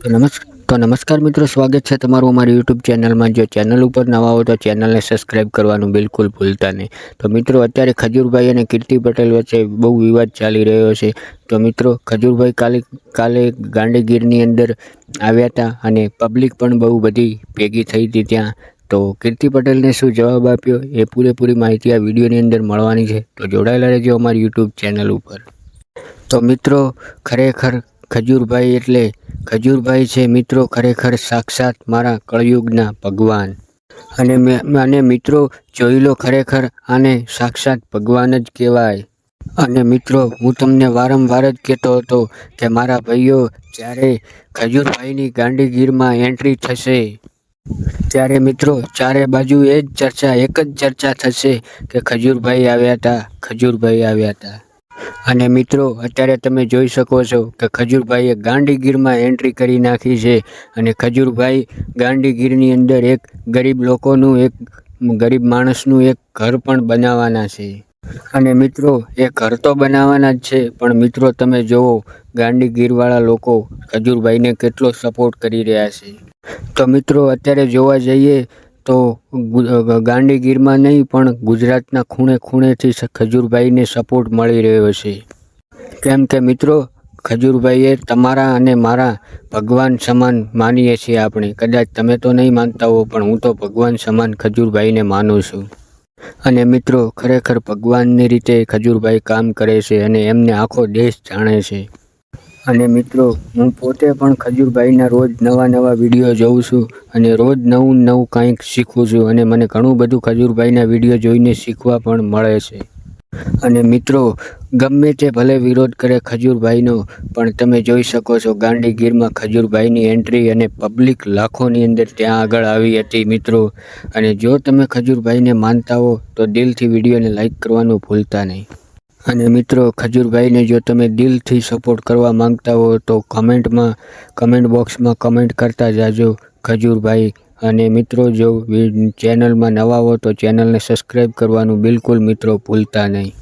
નમસ્કાર મિત્રો, સ્વાગત છે તમારું અમારી યુટ્યુબ ચેનલમાં। જો ચેનલ ઉપર નવા હો તો ચેનલને સબસ્ક્રાઈબ કરવાનું બિલકુલ ભૂલતા નહીં। તો મિત્રો, અત્યારે ખજૂરભાઈ અને કીર્તિ પટેલ વચ્ચે બહુ વિવાદ ચાલી રહ્યો છે। તો મિત્રો, ખજૂરભાઈ કાલે ગાંધીગીરની અંદર આવ્યા હતા અને પબ્લિક પણ બહુ બધી ભેગી થઈ હતી ત્યાં। તો કીર્તિ પટેલને શું જવાબ આપ્યો એ પૂરેપૂરી માહિતી આ વિડીયોની અંદર મળવાની છે। તો જોડાયેલા રહેજો અમારી યુટ્યુબ ચેનલ ઉપર। તો મિત્રો, ખરેખર ખજૂરભાઈ છે મિત્રો, ખરેખર સાક્ષાત મારા કળયુગના ભગવાન। અને મિત્રો જોઈ લો, ખરેખર આને સાક્ષાત ભગવાન જ કહેવાય। અને મિત્રો, હું તમને વારંવાર જ કહેતો હતો કે મારા ભાઈઓ, જ્યારે ખજૂરભાઈની ગાંધીગીરમાં એન્ટ્રી થશે ત્યારે મિત્રો ચારે બાજુ એક જ ચર્ચા થશે કે ખજૂરભાઈ આવ્યા હતા। અને મિત્રો, અત્યારે તમે જોઈ શકો છો કે ખજૂરભાઈએ ગાંધીગીરમાં એન્ટ્રી કરી નાખી છે। અને ખજૂરભાઈ ગાંધીગીરની અંદર એક ગરીબ માણસનું એક ઘર પણ બનાવવાના છે। અને મિત્રો, એ ઘર તો બનાવવાના જ છે, પણ મિત્રો તમે જુઓ, ગાંધીગીરવાળા લોકો ખજૂરભાઈને કેટલો સપોર્ટ કરી રહ્યા છે। તો મિત્રો, અત્યારે જોવા જઈએ તો ગાંધીગીરમાં નહીં પણ ગુજરાતના ખૂણે ખૂણેથી ખજૂરભાઈને સપોર્ટ મળી રહ્યો છે। કેમ કે મિત્રો, ખજૂરભાઈ એ તમારા અને મારા ભગવાન સમાન માનીએ છીએ આપણે। કદાચ તમે તો નહીં માનતા હો, પણ હું તો ભગવાન સમાન ખજૂરભાઈને માનું છું। અને મિત્રો, ખરેખર ભગવાનની રીતે ખજૂરભાઈ કામ કરે છે અને એમને આખો દેશ જાણે છે। અને મિત્રો, હું પોતે પણ ખજૂરભાઈના રોજ નવા વિડીયો જોઉં છું અને રોજ નવું કંઈક શીખું છું। અને મને ઘણું બધું ખજૂરભાઈના વિડીયો જોઈને શીખવા પણ મળે છે। અને મિત્રો, ગમે તે ભલે વિરોધ કરે ખજૂરભાઈનો, પણ તમે જોઈ શકો છો ગાંધીગીરમાં ખજૂરભાઈની એન્ટ્રી અને પબ્લિક લાખોની અંદર ત્યાં આગળ આવી હતી મિત્રો। અને જો તમે ખજૂરભાઈને માનતા હો તો દિલથી વિડીયોને લાઈક કરવાનું ભૂલતા નહીં। અને મિત્રો, ખજૂરભાઈને જો તમે દિલથી સપોર્ટ કરવા માંગતા હો તો કમેન્ટ બોક્સમાં કમેન્ટ કરતા જાજો ખજૂરભાઈ। અને મિત્રો, જો ચેનલમાં નવા હો તો ચેનલને સબસ્ક્રાઈબ કરવાનું બિલકુલ મિત્રો ભૂલતા નહીં।